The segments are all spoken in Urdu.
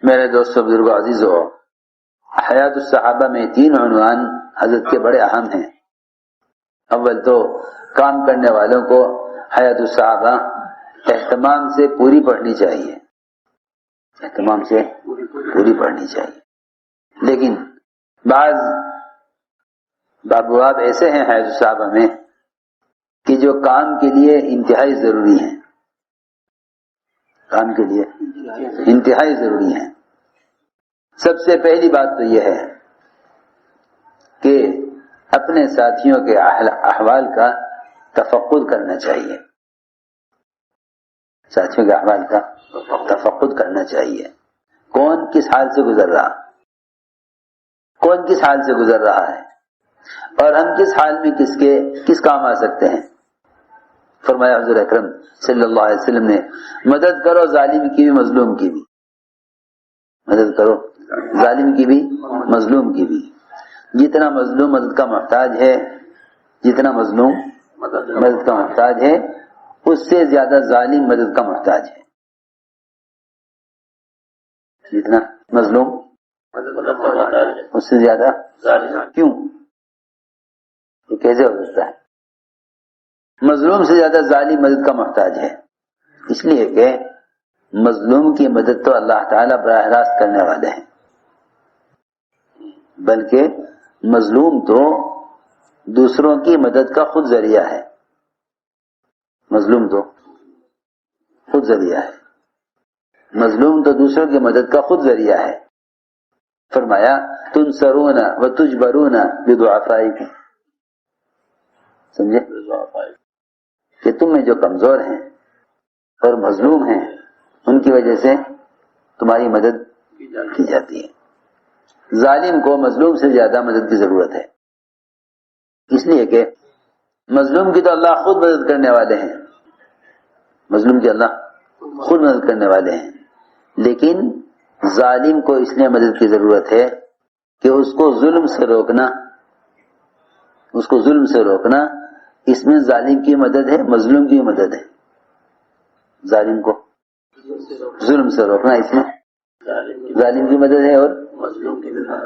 میرے دوستوں بزرگوں عزیزوں، حیات الصحابہ میں 3 عنوان حضرت کے بڑے اہم ہیں۔ اول تو کام کرنے والوں کو حیات الصحابہ اہتمام سے پوری پڑھنی چاہیے، اہتمام سے پوری پڑھنی چاہیے، لیکن بعض ابواب ایسے ہیں حیات الصحابہ میں کہ جو کام کے لیے انتہائی ضروری ہیں، کام کے لیے انتہائی ضروری ہیں۔ سب سے پہلی بات تو یہ ہے کہ اپنے ساتھیوں کے احوال کا تفقد کرنا چاہیے، ساتھیوں کے احوال کا تفقد کرنا چاہیے۔ کون کس حال سے گزر رہا، کون کس حال سے گزر رہا ہے، اور ہم کس حال میں کس کام آ سکتے ہیں۔ فرمایا حضور اکرم صلی اللہ علیہ وسلم نے، مدد کرو ظالم کی بھی مظلوم کی بھی، مدد کرو ظالم کی بھی مظلوم کی بھی۔ جتنا مظلوم مدد کا محتاج ہے، جتنا مظلوم مدد کا محتاج ہے، اس سے زیادہ ظالم مدد کا محتاج ہے۔ جتنا مظلوم اس سے زیادہ کیوں؟ یہ کیسے ہو سکتا ہے؟ مظلوم سے زیادہ ظالم مدد کا محتاج ہے، اس لیے کہ مظلوم کی مدد تو اللہ تعالیٰ براہ راست کرنے والے ہیں، بلکہ مظلوم تو دوسروں کی مدد کا خود ذریعہ ہے، مظلوم تو خود ذریعہ ہے، مظلوم تو دوسروں کی مدد کا خود ذریعہ ہے۔ فرمایا تنصرون وتجبرون بضعفائکم، سمجھے کہ تم میں جو کمزور ہیں اور مظلوم ہیں ان کی وجہ سے تمہاری مدد کی جاتی ہے۔ ظالم کو مظلوم سے زیادہ مدد کی ضرورت ہے، اس لیے کہ مظلوم کی تو اللہ خود مدد کرنے والے ہیں، مظلوم کی اللہ خود مدد کرنے والے ہیں، لیکن ظالم کو اس لیے مدد کی ضرورت ہے کہ اس کو ظلم سے روکنا، اس کو ظلم سے روکنا، اس میں ظالم کی مدد ہے، مظلوم کی مدد ہے۔ ظالم کو ظلم سے روکنا، اس میں ظالم کی مدد ہے اور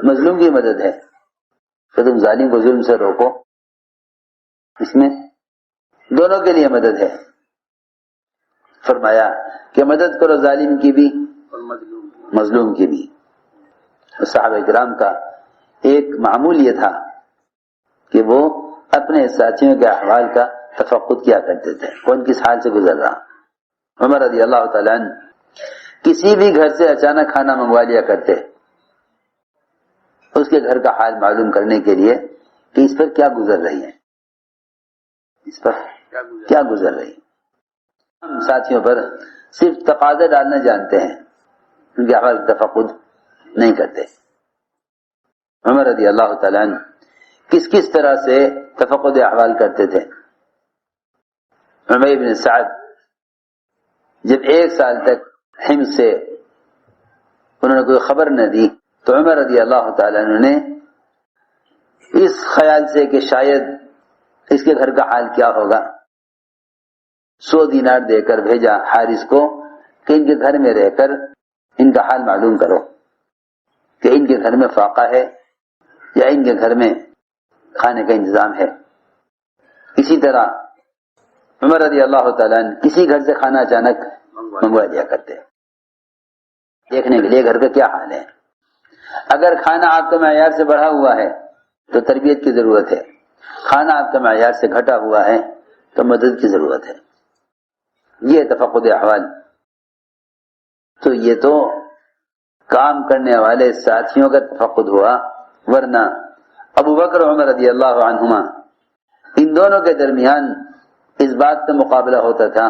مظلوم کی مدد ہے۔ تو تم ظالم کو ظلم سے روکو، اس میں دونوں کے لیے مدد ہے۔ فرمایا کہ مدد کرو ظالم کی بھی مظلوم کی بھی۔ صحابہ کرام کا ایک معمول یہ تھا کہ وہ اپنے ساتھیوں کے احوال کا تفقد کیا کرتے تھے، کون کس حال سے گزر رہا۔ عمر رضی اللہ تعالیٰ عنہ کسی بھی گھر سے اچانک کھانا منگوا لیا کرتے، اس کے گھر کا حال معلوم کرنے کے لیے کہ اس پر کیا گزر رہی ہے، اس پر کیا گزر رہی ہے۔ ہم ساتھیوں پر صرف تقاضا ڈالنا جانتے ہیں، ان کے احوال کا تفقد نہیں کرتے۔ عمر رضی اللہ تعالیٰ عنہ کس طرح سے تفقد احوال کرتے تھے۔ عمیر بن سعد جب 1 سال تک حمص سے انہوں نے کوئی خبر نہ دی تو عمر رضی اللہ تعالیٰ عنہ نے اس خیال سے کہ شاید اس کے گھر کا حال کیا ہوگا 100 دینار دے کر بھیجا حارث کو کہ ان کے گھر میں رہ کر ان کا حال معلوم کرو کہ ان کے گھر میں فاقہ ہے یا ان کے گھر میں کھانے کا انتظام ہے۔ اسی طرح عمر رضی اللہ تعالیٰ عنہ کسی گھر سے کھانا اچانک منگوا لیا کرتے، دیکھنے کے لیے گھر کا کیا حال ہے۔ اگر کھانا آپ کا معیار سے بڑھا ہوا ہے تو تربیت کی ضرورت ہے، کھانا آپ کا معیار سے گھٹا ہوا ہے تو مدد کی ضرورت ہے۔ یہ تفقد احوال، تو یہ تو کام کرنے والے ساتھیوں کا تفقد ہوا، ورنہ ابو بکر عمر رضی اللہ عنہما ان دونوں کے درمیان اس بات کا مقابلہ ہوتا تھا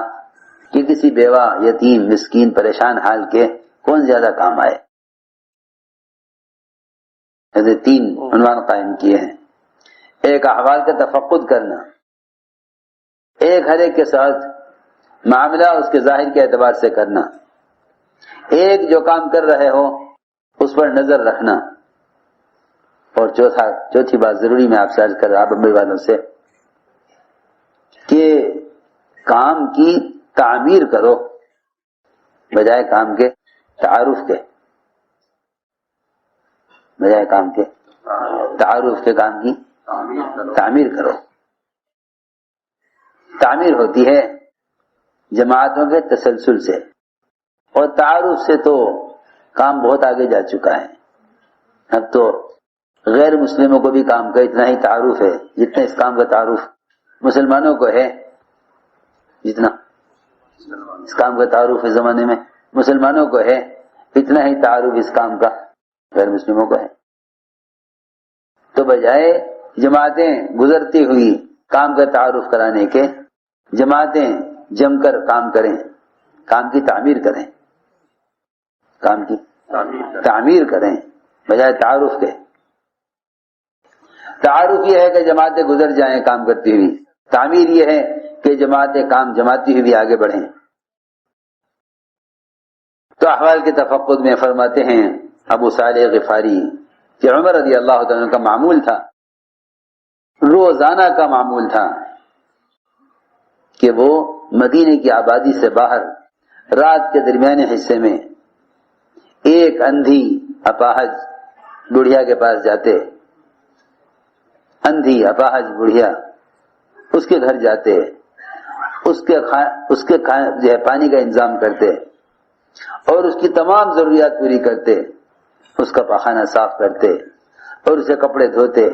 کہ کسی بیوہ، یتیم، مسکین، پریشان حال کے کون زیادہ کام آئے۔ ایسے 3 عنوان قائم کیے ہیں۔ ایک احوال کا تفقد کرنا، ایک ہر ایک کے ساتھ معاملہ اس کے ظاہر کے اعتبار سے کرنا، ایک جو کام کر رہے ہو اس پر نظر رکھنا، اور چوتھی بات ضروری میں آپ سے عرض کر رہا بمبئی والوں سے کہ کام کی تعمیر کرو بجائے کام کے تعارف کے۔ بجائے کام کے تعارف کے کام کی تعمیر کرو. تعمیر ہوتی ہے جماعتوں کے تسلسل سے، اور تعارف سے تو کام بہت آگے جا چکا ہے. اب تو غیر مسلموں کو بھی کام کا اتنا ہی تعارف ہے جتنا اس کام کا تعارف مسلمانوں کو ہے. جتنا اس کام کا تعارف اس زمانے میں مسلمانوں کو ہے اتنا ہی تعارف اس کام کا غیر مسلموں کو ہے. تو بجائے جماعتیں گزرتی ہوئی کام کا تعارف کرانے کے، جماعتیں جم کر کام کریں، کام کی تعمیر کریں، کام کی تعمیر کریں بجائے تعارف کے. تعارف یہ ہے کہ جماعتیں گزر جائیں کام کرتی ہوئی، تعمیر یہ ہے کہ جماعتیں کام جماتی ہوئی بھی آگے بڑھیں. تو احوال کے تفقد میں فرماتے ہیں ابو صالح غفاری کہ عمر رضی اللہ تعالیٰ کا معمول تھا، روزانہ کا معمول تھا کہ وہ مدینے کی آبادی سے باہر رات کے درمیانے حصے میں ایک اندھی اپاہج بڑھیا کے پاس جاتے. اندھی اپاہج بڑھیا، اس کے گھر جاتے، اس کے جو ہے پانی کا انتظام کرتے اور اس کی تمام ضروریات پوری کرتے، اس کا پاخانہ صاف کرتے اور اسے کپڑے دھوتے.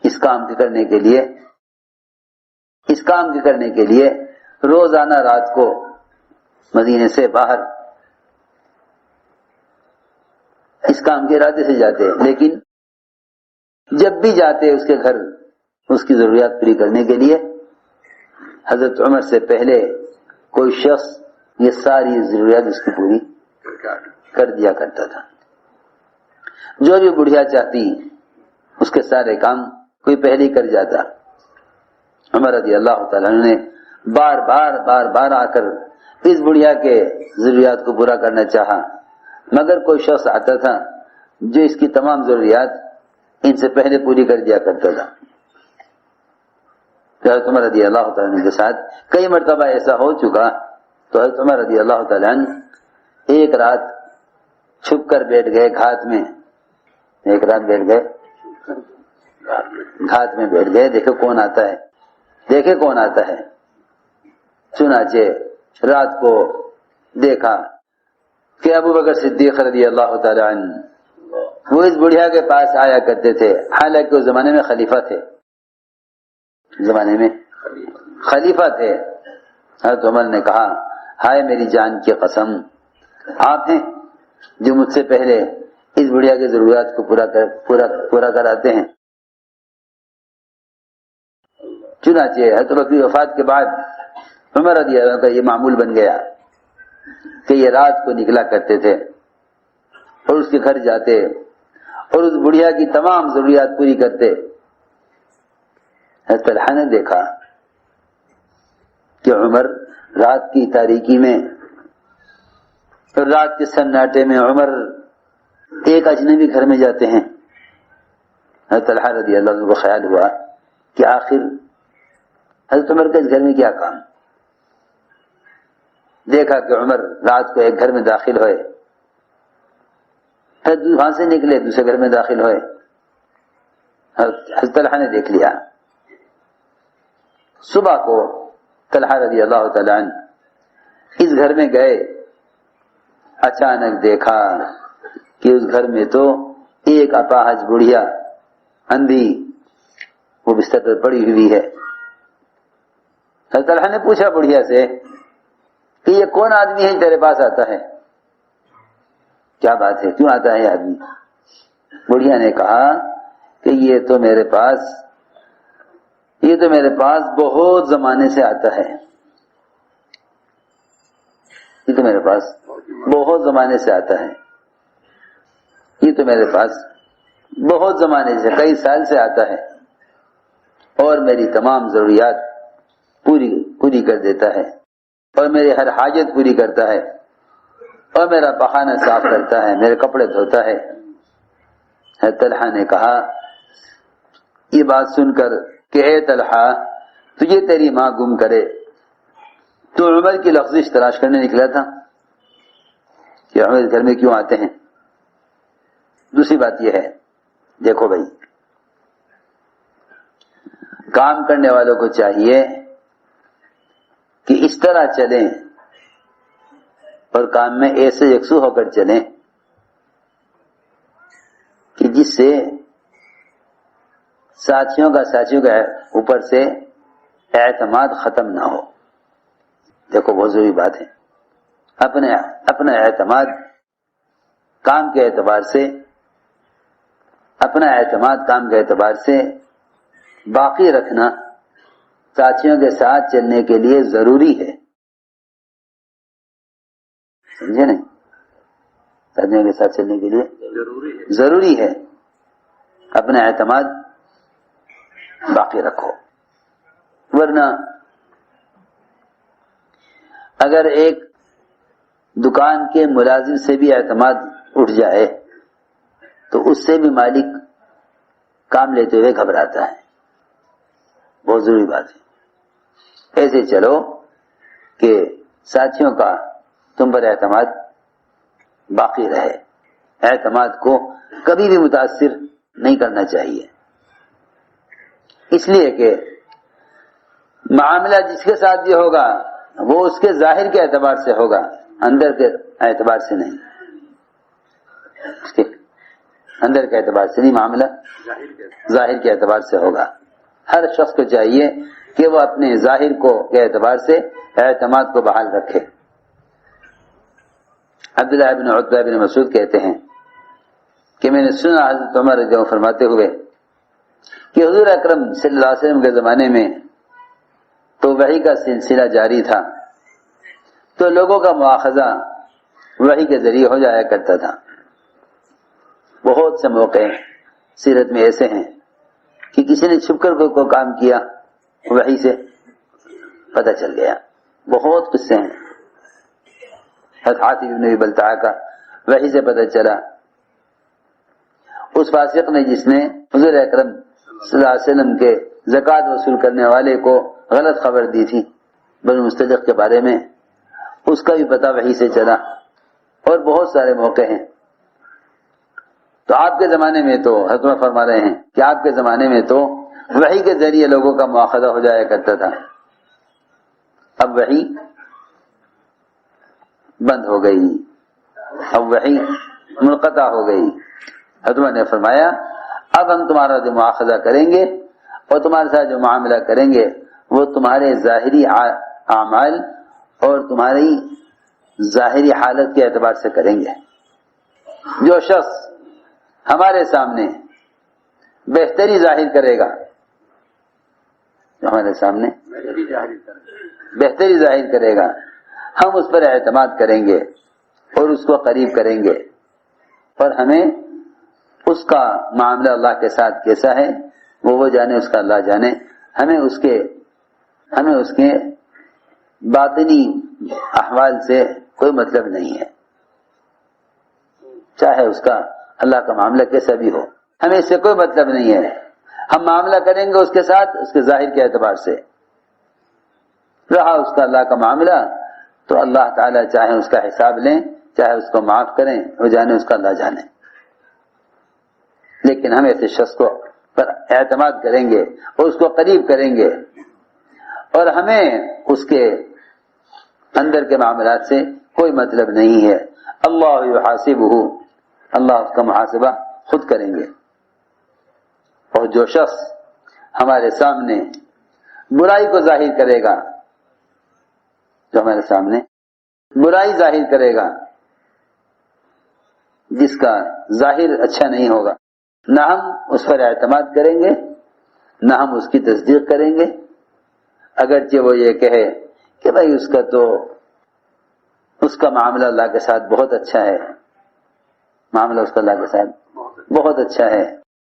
اس کام کے کرنے کے لیے روزانہ رات کو مدینے سے باہر اس کام کے ارادے سے جاتے. لیکن جب بھی جاتے اس کے گھر اس کی ضروریات پوری کرنے کے لیے، حضرت عمر سے پہلے کوئی شخص یہ ساری ضروریات اس کی پوری کر دیا کرتا تھا. جو بھی بڑھیا چاہتی اس کے سارے کام کوئی پہلے کر جاتا. عمر رضی اللہ تعالیٰ نے بار بار آ کر اس بڑھیا کے ضروریات کو پورا کرنا چاہا، مگر کوئی شخص آتا تھا جو اس کی تمام ضروریات ان سے پہلے پوری کر دیا کرتا تھا. حضرت عمر رضی اللہ تعالیٰ کے ساتھ کئی مرتبہ ایسا ہو چکا. تو حضرت عمر رضی اللہ تعالیٰ ایک رات چھپ کر بیٹھ گئے گھات میں. ایک رات بیٹھ گئے گھات میں بیٹھ گئے، دیکھے کون آتا ہے. چنانچہ رات کو دیکھا کہ ابو بکر صدیق رضی اللہ تعالیٰ عنہ وہ اس بڑھیا کے پاس آیا کرتے تھے، حالانکہ اس زمانے میں خلیفہ تھے. حضرت عمر نے کہا ہائے میری جان کی قسم، آپ ہیں جو مجھ سے پہلے اس بڑھیا کی ضروریات کو پورا کراتے ہیں. چنانچہ حضرت بکر کی وفات کے بعد عمر رضی اللہ عنہ کا یہ معمول بن گیا کہ یہ رات کو نکلا کرتے تھے اور اس کے گھر جاتے اور اس بڑھیا کی تمام ضروریات پوری کرتے. حضرت طلحہ نے دیکھا کہ عمر رات کی تاریکی میں، رات کے سناٹے میں عمر ایک اجنبی گھر میں جاتے ہیں. حضرت طلحہ رضی اللہ عنہ کو خیال ہوا کہ آخر حضرت عمر کے اس گھر میں کیا کام. دیکھا کہ عمر رات کو ایک گھر میں داخل ہوئے، پھر وہاں سے نکلے دوسرے گھر میں داخل ہوئے. حضرت طلحہ نے دیکھ لیا. صبح کو طلحہ رضی اللہ تعالیٰ عنہ اس گھر میں گئے. اچانک دیکھا کہ اس گھر میں تو ایک اپاہج بڑھیا اندھی وہ بستر پر پڑی ہوئی ہے. حضرت طلحہ نے پوچھا بڑھیا سے کہ یہ کون آدمی ہے تیرے پاس آتا ہے، کیا بات ہے، کیوں آتا ہے یہ آدمی؟ بڑھیا نے کہا کہ یہ تو میرے پاس بہت زمانے سے آتا ہے. یہ تو میرے پاس بہت زمانے سے آتا ہے. یہ تو میرے پاس بہت زمانے سے، کئی سال سے آتا ہے اور میری تمام ضروریات پوری کر دیتا ہے اور میری ہر حاجت پوری کرتا ہے اور میرا پخانہ صاف کرتا ہے، میرے کپڑے دھوتا ہے. حضرت طلحہ نے کہا یہ بات سن کر کہ اے طلحہ تجھے تیری ماں گم کرے، تو عمر کی لفظش تلاش کرنے نکلا تھا کہ ہمیں گھر میں کیوں آتے ہیں. دوسری بات یہ ہے، دیکھو بھائی، کام کرنے والوں کو چاہیے کہ اس طرح چلیں اور کام میں ایسے یکسو ہو کر چلیں کہ جس سے ساتھیوں کا اوپر سے اعتماد ختم نہ ہو. دیکھو بہت ضروری بات ہے، اپنا اعتماد کام کے اعتبار سے، اپنا اعتماد کام کے اعتبار سے باقی رکھنا ساتھیوں کے ساتھ چلنے کے لیے ضروری ہے. سمجھے نہیں؟ ساتھیوں کے ساتھ چلنے کے لیے ضروری ہے اپنا اعتماد باقی رکھو. ورنہ اگر ایک دکان کے ملازم سے بھی اعتماد اٹھ جائے تو اس سے بھی مالک کام لیتے ہوئے گھبراتا ہے. بہت ضروری بات ہے. ایسے چلو کہ ساتھیوں کا تم پر اعتماد باقی رہے. اعتماد کو کبھی بھی متاثر نہیں کرنا چاہیے، اس لیے کہ معاملہ جس کے ساتھ بھی ہوگا وہ اس کے ظاہر کے اعتبار سے ہوگا، اندر کے اعتبار سے نہیں. اس کے اندر کے اعتبار سے نہیں، معاملہ ظاہر کے اعتبار سے ہوگا. ہر شخص کو چاہیے کہ وہ اپنے ظاہر کو کے اعتبار سے اعتماد کو بحال رکھے. عبداللہ بن عتبہ بن مسعود کہتے ہیں کہ میں نے سنا حضرت عمر رضی اللہ عنہ فرماتے ہوئے کہ حضور اکرم صلی اللہ علیہ وسلم کے زمانے میں تو وحی کا سلسلہ جاری تھا، تو لوگوں کا مواخذہ وحی کے ذریعے ہو جایا کرتا تھا. بہت سے موقع سیرت میں ایسے ہیں کہ کسی نے چھپ کر کوئی کام کیا، وحی سے پتہ چل گیا. بہت قصے ہیں. حاتم بن ابی بلتعہ کا وحی سے پتہ چلا. اس فاسق نے جس نے حضور اکرم صلی اللہ علیہ وسلم کے زکوٰۃ وصول کرنے والے کو غلط خبر دی تھی بنو مصطلق کے بارے میں، اس کا بھی پتہ وحی سے چلا. اور بہت سارے موقع ہیں. تو آپ کے زمانے میں تو حضرت فرما رہے ہیں کہ آپ کے زمانے میں تو وحی کے ذریعے لوگوں کا مواخذہ ہو جایا کرتا تھا. اب وحی بند ہو گئی، اب وحی منقطع ہو گئی. حضرت نے فرمایا اب ہم تمہارا جو مواخذہ کریں گے اور تمہارے ساتھ جو معاملہ کریں گے وہ تمہارے ظاہری اعمال اور تمہاری ظاہری حالت کے اعتبار سے کریں گے. جو شخص ہمارے سامنے بہتری ظاہر کرے گا، ہمارے سامنے بہتری ظاہر کرے گا، ہم اس پر اعتماد کریں گے اور اس کو قریب کریں گے. اور ہمیں اس کا معاملہ اللہ کے ساتھ کیسا ہے وہ جانے، اس کا اللہ جانے. ہمیں اس کے باطنی احوال سے کوئی مطلب نہیں ہے، چاہے اس کا اللہ کا معاملہ کیسا بھی ہو، ہمیں اس سے کوئی مطلب نہیں ہے. ہم معاملہ کریں گے اس کے ساتھ اس کے ظاہر کے اعتبار سے. رہا اس کا اللہ کا معاملہ تو اللہ تعالیٰ چاہے اس کا حساب لیں، چاہے اس کو معاف کریں، وہ جانے، اس کا اللہ جانے. لیکن ہم ایسے شخص کو پر اعتماد کریں گے اور اس کو قریب کریں گے، اور ہمیں اس کے اندر کے معاملات سے کوئی مطلب نہیں ہے. اللہ یحاسبہ، اللہ اس کا محاسبہ خود کریں گے. اور جو شخص ہمارے سامنے برائی کو ظاہر کرے گا، جو ہمارے سامنے برائی ظاہر کرے گا، جس کا ظاہر اچھا نہیں ہوگا، نہ ہم اس پر اعتماد کریں گے نہ ہم اس کی تصدیق کریں گے. اگرچہ وہ یہ کہے کہ بھائی اس کا معاملہ اللہ کے ساتھ بہت اچھا ہے، معاملہ اس کا اللہ کے ساتھ بہت اچھا ہے،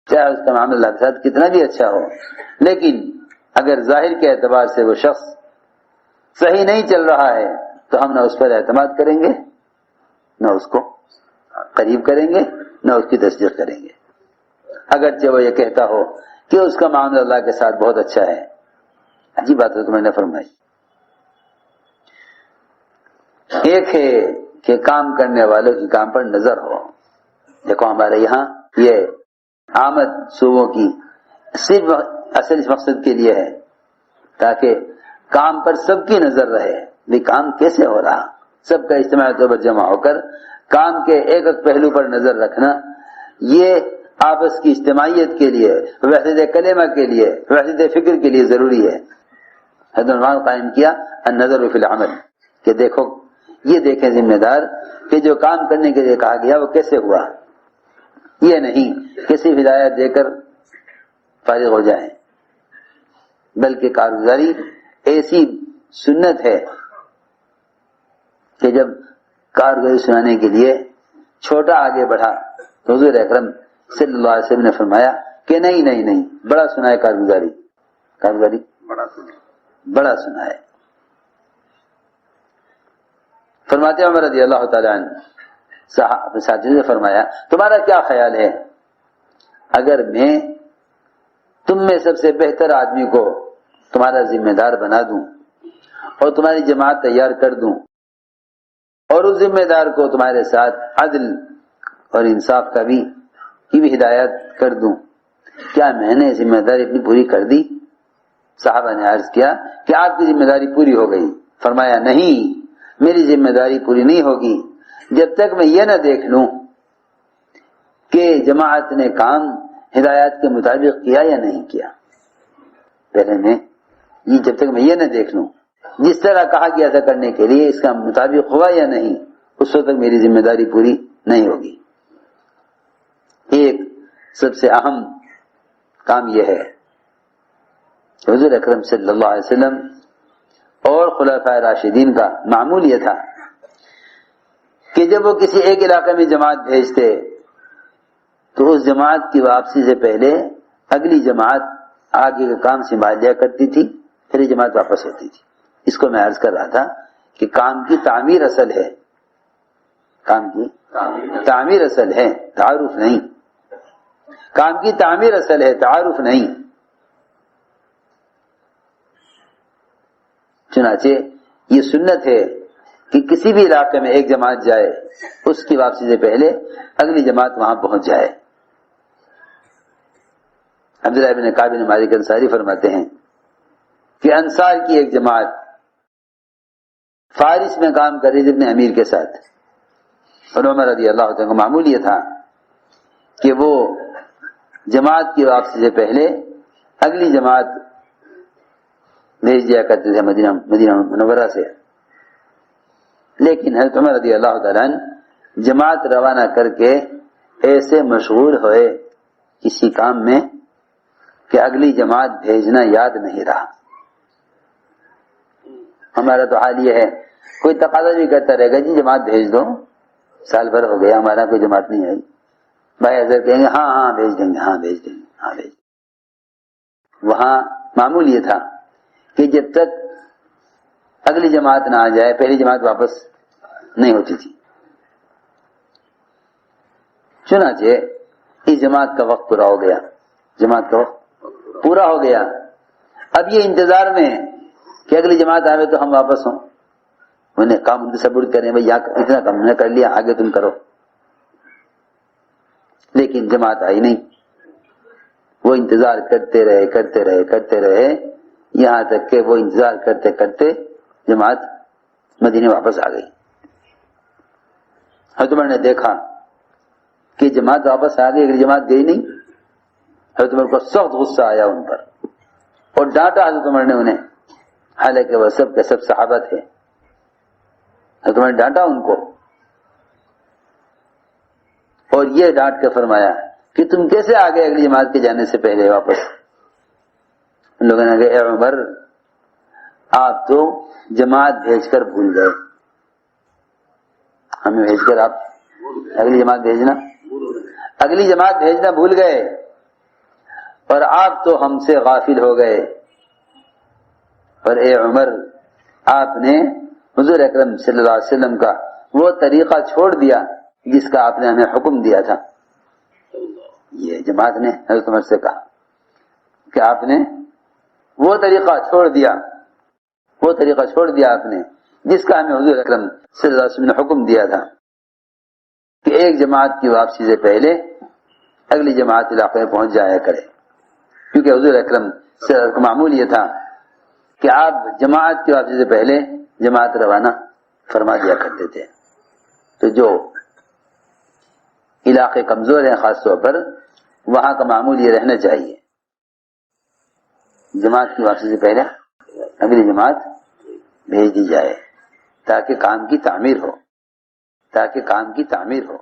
چاہے اس کا معاملہ اللہ کے ساتھ کتنا بھی اچھا ہو، لیکن اگر ظاہر کے اعتبار سے وہ شخص صحیح نہیں چل رہا ہے تو ہم نہ اس پر اعتماد کریں گے، نہ اس کو قریب کریں گے، نہ اس کی تصدیق کریں گے. اگرچہ وہ یہ کہتا ہو کہ اس کا معاملہ اللہ کے ساتھ بہت اچھا ہے. عجیب بات ہے تمہیں نے فرمائی. ایک ہے کہ کام کرنے والوں کی کام پر نظر ہو. دیکھو ہمارے یہاں یہ آمد صوبوں کی صرف اصل اس مقصد کے لیے ہے تاکہ کام پر سب کی نظر رہے. بھی کام کیسے ہو رہا, سب کا اجتماع طور پر جمع ہو کر کام کے ایک ایک پہلو پر نظر رکھنا, یہ آپس کی اجتماعیت کے لیے, وحدت کلمہ کے لیے, وحدت فکر کے لیے ضروری ہے. حضرت عنوان قائم کیا النظر فی العمل, کہ دیکھو یہ دیکھیں ذمہ دار کہ جو کام کرنے کے لیے کہا گیا وہ کیسے ہوا. یہ نہیں کہ صرف ہدایت دے کر فارغ ہو جائیں, بلکہ کارگزاری ایسی سنت ہے کہ جب کارگزاری سنانے کے لیے چھوٹا آگے بڑھا تو حضور اکرم صلی اللہ علیہ وسلم نے فرمایا کہ نہیں بڑا سنا ہے کارگزاری بڑا سنا ہے. فرماتے عمر رضی اللہ تعالیٰ عنہ اپنے ساتھیوں سے فرمایا تمہارا کیا خیال ہے اگر میں تم میں سب سے بہتر آدمی کو تمہارا ذمہ دار بنا دوں اور تمہاری جماعت تیار کر دوں اور اس ذمہ دار کو تمہارے ساتھ عدل اور انصاف کی بھی ہدایت کر دوں, کیا میں نے ذمہ داری اپنی پوری کر دی؟ صحابہ نے عرض کیا کہ آپ کی ذمہ داری پوری ہو گئی. فرمایا نہیں, میری ذمہ داری پوری نہیں ہوگی جب تک میں یہ نہ دیکھ لوں کہ جماعت نے کام ہدایات کے مطابق کیا یا نہیں کیا. پہلے میں یہ جب تک میں یہ نہ دیکھ لوں جس طرح کہا گیا تھا کرنے کے لیے اس کا مطابق ہوا یا نہیں, اس وقت تک میری ذمہ داری پوری نہیں ہوگی. ایک سب سے اہم کام یہ ہے کہ حضور اکرم صلی اللہ علیہ وسلم اور خلفائے راشدین کا معمول یہ تھا کہ جب وہ کسی ایک علاقے میں جماعت بھیجتے تو اس جماعت کی واپسی سے پہلے اگلی جماعت آگے کا کام سنبھال لیا کرتی تھی, پھر یہ جماعت واپس ہوتی تھی. اس کو میں عرض کر رہا تھا کہ کام کی تعمیر اصل ہے, کام کی تعمیر اصل ہے, تعارف نہیں. کام کی تعمیر اصل ہے, تعارف نہیں. چنانچہ یہ سنت ہے کہ کسی بھی علاقے میں ایک جماعت جائے, اس کی واپسی سے پہلے اگلی جماعت وہاں پہنچ جائے. عبداللہ بن کعب بن مالک انصاری فرماتے ہیں کہ انصار کی ایک جماعت فارس میں کام کر رہی تھی اپنے امیر کے ساتھ, اور عمر رضی اللہ عنہ کو معمول یہ تھا کہ وہ جماعت کی واپسی سے پہلے اگلی جماعت بھیج دیا کرتے تھے مدینہ منورہ سے. لیکن حضرت عمر رضی اللہ تعالیٰ عنہ جماعت روانہ کر کے ایسے مشغول ہوئے کسی کام میں کہ اگلی جماعت بھیجنا یاد نہیں رہا. ہمارا تو حال یہ ہے, کوئی تقاضا بھی کرتا رہے گا جی جماعت بھیج دو, سال بھر ہو گیا ہمارا کوئی جماعت نہیں آئی, بھائی حضرت کہیں گے ہاں بھیج دیں گے. وہاں معمول یہ تھا کہ جب تک اگلی جماعت نہ آ جائے پہلی جماعت واپس نہیں ہوتی تھی. چنانچہ اس جماعت کا وقت پورا ہو گیا, جماعت کا وقت پورا ہو گیا. اب یہ انتظار میں کہ اگلی جماعت آئے تو ہم واپس ہوں, انہیں کام صبر کریں بھائی اتنا کام نے کر لیا آگے تم کرو. لیکن جماعت آئی نہیں. وہ انتظار کرتے رہے یہاں تک کہ وہ انتظار کرتے کرتے جماعت مدینے واپس آ گئی. حضرت عمر نے دیکھا کہ جماعت واپس آ گئی, اگلی جماعت گئی نہیں. حضرت عمر کو سخت غصہ آیا ان پر اور ڈانٹا حضرت عمر نے انہیں, حالانکہ وہ سب کے سب صحابہ تھے. حضرت عمر نے ڈانٹا ان کو اور یہ ڈانٹ کے فرمایا کہ تم کیسے آ گئے اگلی جماعت کے جانے سے پہلے واپس. ان لوگوں نے کہا اے عمر آپ تو جماعت بھیج کر بھول گئے, ہمیں بھیج کر آپ اگلی جماعت بھیجنا بھول گئے, اور آپ تو ہم سے غافل ہو گئے. اور اے عمر آپ نے حضور اکرم صلی اللہ علیہ وسلم کا وہ طریقہ چھوڑ دیا جس کا آپ نے ہمیں حکم دیا تھا. یہ جماعت نے حضرت عمر سے کہا کہ آپ نے وہ طریقہ چھوڑ دیا آپ نے جس کا ہمیں حضور اکرم صلی اللہ علیہ وسلم نے حکم دیا تھا کہ ایک جماعت کی واپسی سے پہلے اگلی جماعت علاقے میں پہنچ جایا کرے، کیونکہ حضور اکرم صلی اللہ علیہ وسلم کا معمول یہ تھا کہ آپ جماعت کی واپسی سے پہلے جماعت روانہ فرما دیا کرتے تھے۔ تو جو علاقے کمزور ہیں خاص طور پر، وہاں کا معمول یہ رہنا چاہیے جماعت کی واپسی سے پہلے اگلی جماعت بھیج دی جائے تاکہ کام کی تعمیر ہو،